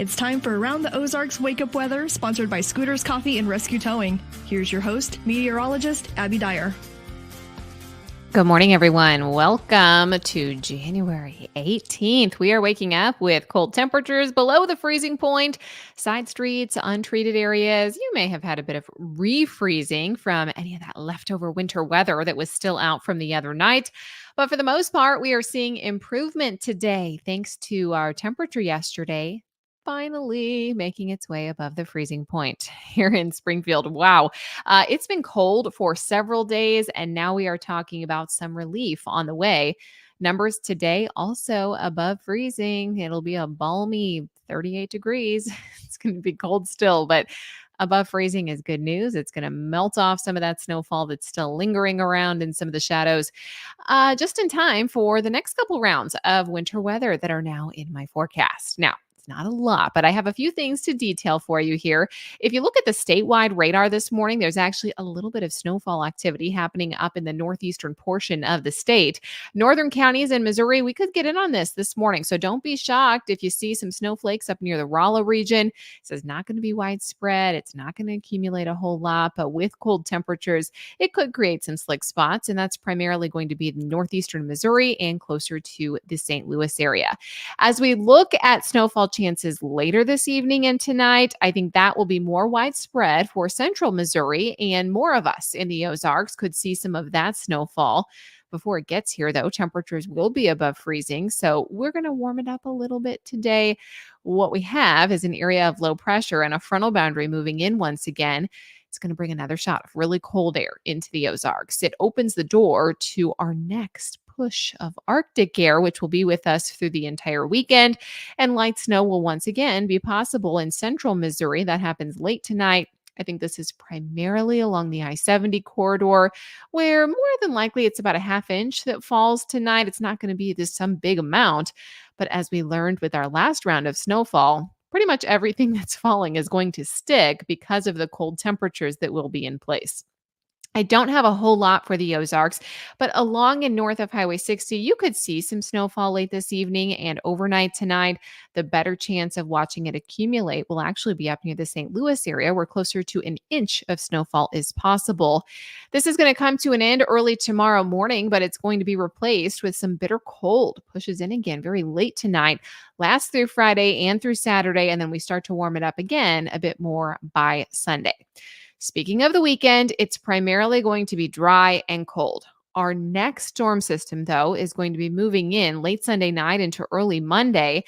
It's time for Around the Ozarks Wake Up Weather, sponsored by Scooters Coffee and Rescue Towing. Here's your host, meteorologist Abby Dyer. Good morning, everyone. Welcome to January 18th. We are waking up with cold temperatures below the freezing point, side streets, untreated areas. You may have had a bit of refreezing from any of that leftover winter weather that was still out from the other night. But for the most part, we are seeing improvement today thanks to our temperature yesterday finally making its way above the freezing point here in Springfield. Wow. It's been cold for several days, and now we are talking about some relief on the way. Numbers today also above freezing. It'll be a balmy 38 degrees. It's going to be cold still, but above freezing is good news. It's going to melt off some of that snowfall that's still lingering around in some of the shadows, just in time for the next couple rounds of winter weather that are now in my forecast. Now, it's not a lot, but I have a few things to detail for you here. If you look at the statewide radar this morning, there's actually a little bit of snowfall activity happening up in the northeastern portion of the state. Northern counties in Missouri, we could get in on this morning. So don't be shocked if you see some snowflakes up near the Rolla region. It says not going to be widespread. It's not going to accumulate a whole lot, but with cold temperatures, it could create some slick spots. And that's primarily going to be in northeastern Missouri and closer to the St. Louis area. As we look at snowfall chances later this evening and tonight, I think that will be more widespread for central Missouri, and more of us in the Ozarks could see some of that snowfall. Before it gets here, though, temperatures will be above freezing, so we're going to warm it up a little bit today. What we have is an area of low pressure and a frontal boundary moving in once again. It's going to bring another shot of really cold air into the Ozarks. It opens the door to our next push of Arctic air, which will be with us through the entire weekend. And light snow will once again be possible in central Missouri. That happens late tonight. I think this is primarily along the I-70 corridor, where more than likely it's about a half inch that falls tonight. It's not going to be some big amount. But as we learned with our last round of snowfall, pretty much everything that's falling is going to stick because of the cold temperatures that will be in place. I don't have a whole lot for the Ozarks, but along and north of Highway 60, you could see some snowfall late this evening and overnight tonight. The better chance of watching it accumulate will actually be up near the St. Louis area, where closer to an inch of snowfall is possible. This is going to come to an end early tomorrow morning, but it's going to be replaced with some bitter cold. Pushes in again very late tonight, lasts through Friday and through Saturday, and then we start to warm it up again a bit more by Sunday. Speaking of the weekend, it's primarily going to be dry and cold. Our next storm system, though, is going to be moving in late Sunday night into early Monday.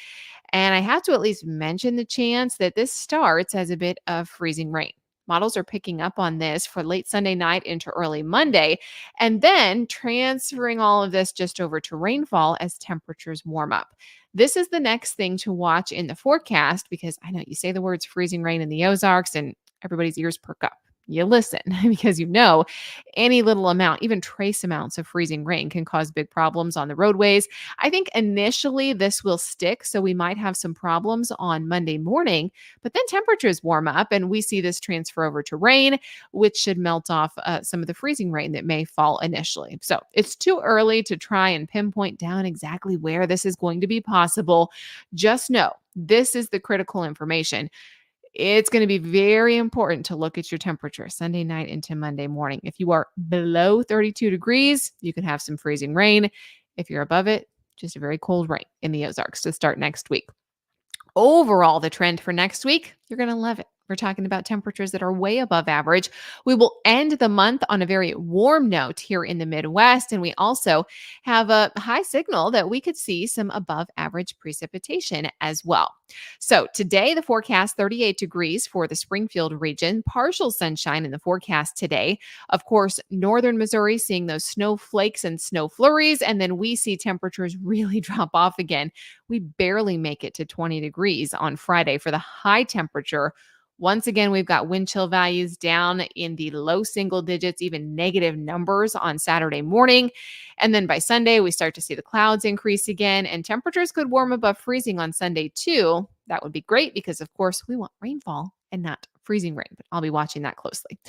And I have to at least mention the chance that this starts as a bit of freezing rain. Models are picking up on this for late Sunday night into early Monday, and then transferring all of this just over to rainfall as temperatures warm up. This is the next thing to watch in the forecast, because I know you say the words freezing rain in the Ozarks and everybody's ears perk up. You listen because any little amount, even trace amounts of freezing rain can cause big problems on the roadways. I think initially this will stick, so we might have some problems on Monday morning, but then temperatures warm up and we see this transfer over to rain, which should melt off some of the freezing rain that may fall initially. So it's too early to try and pinpoint down exactly where this is going to be possible. Just know this is the critical information. It's going to be very important to look at your temperature Sunday night into Monday morning. If you are below 32 degrees, you can have some freezing rain. If you're above it, just a very cold rain in the Ozarks to start next week. Overall, the trend for next week, you're going to love it. We're talking about temperatures that are way above average. We will end the month on a very warm note here in the Midwest, and we also have a high signal that we could see some above average precipitation as well. So today, the forecast 38 degrees for the Springfield region, partial sunshine in the forecast today. Of course, northern Missouri seeing those snowflakes and snow flurries, and then we see temperatures really drop off again. We barely make it to 20 degrees on Friday for the high temperature. Once again, we've got wind chill values down in the low single digits, even negative numbers on Saturday morning. And then by Sunday, we start to see the clouds increase again, and temperatures could warm above freezing on Sunday too. That would be great because, of course, we want rainfall and not freezing rain, but I'll be watching that closely.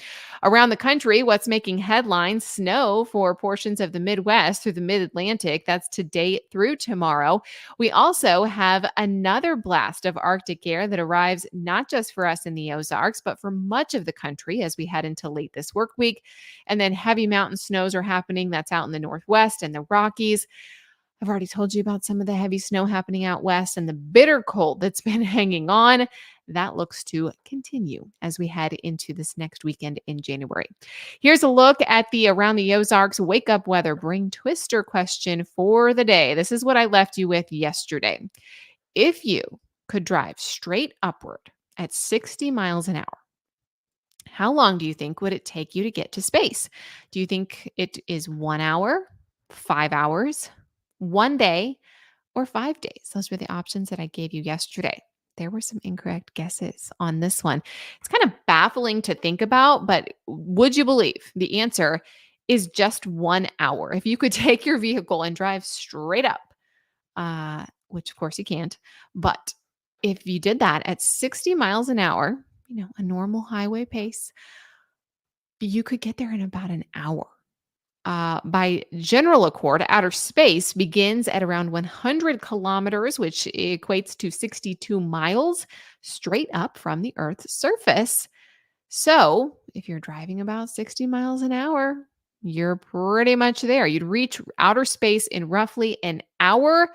Around the country, what's making headlines? Snow for portions of the Midwest through the mid-Atlantic. That's today through tomorrow. We also have another blast of Arctic air that arrives not just for us in the Ozarks, but for much of the country as we head into late this work week. And then heavy mountain snows are happening. That's out in the Northwest and the Rockies. I've already told you about some of the heavy snow happening out west and the bitter cold that's been hanging on. That looks to continue as we head into this next weekend in January. Here's a look at the Around the Ozarks Wake Up Weather Brain Twister question for the day. This is what I left you with yesterday. If you could drive straight upward at 60 miles an hour, how long do you think would it take you to get to space? Do you think it is 1 hour, 5 hours, 1 day, or 5 days? Those were the options that I gave you yesterday. There were some incorrect guesses on this one. It's kind of baffling to think about, but would you believe the answer is just 1 hour? If you could take your vehicle and drive straight up, which of course you can't, but if you did that at 60 miles an hour, a normal highway pace, you could get there in about an hour. By general accord, outer space begins at around 100 kilometers, which equates to 62 miles straight up from the Earth's surface. So if you're driving about 60 miles an hour, you're pretty much there. You'd reach outer space in roughly an hour,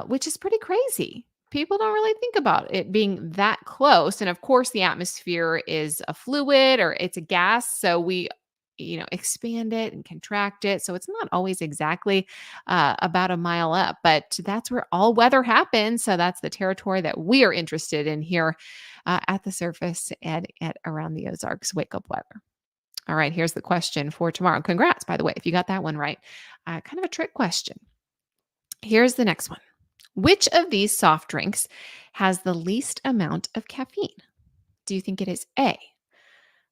which is pretty crazy. People don't really think about it being that close. And of course, the atmosphere is a fluid or it's a gas. So we expand it and contract it. So it's not always exactly about a mile up, but that's where all weather happens. So that's the territory that we are interested in here at the surface and at Around the Ozarks Wake Up Weather. All right, here's the question for tomorrow. Congrats, by the way, if you got that one right. Kind of a trick question. Here's the next one. Which of these soft drinks has the least amount of caffeine? Do you think it is A,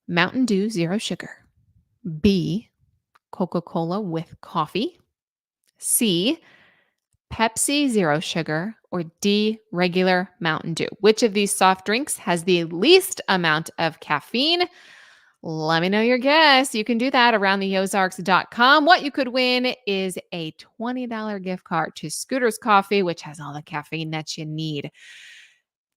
Mountain Dew Zero Sugar, B, Coca-Cola with coffee, C, Pepsi Zero Sugar, or D, regular Mountain Dew? Which of these soft drinks has the least amount of caffeine? Let me know your guess. You can do that around theozarks.com. What you could win is a $20 gift card to Scooter's Coffee, which has all the caffeine that you need.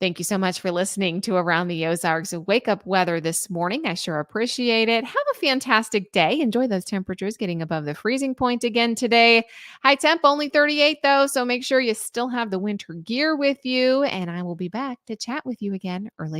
Thank you so much for listening to Around the Ozarks Wake Up Weather this morning. I sure appreciate it. Have a fantastic day. Enjoy those temperatures getting above the freezing point again today. High temp, only 38 though, so make sure you still have the winter gear with you. And I will be back to chat with you again early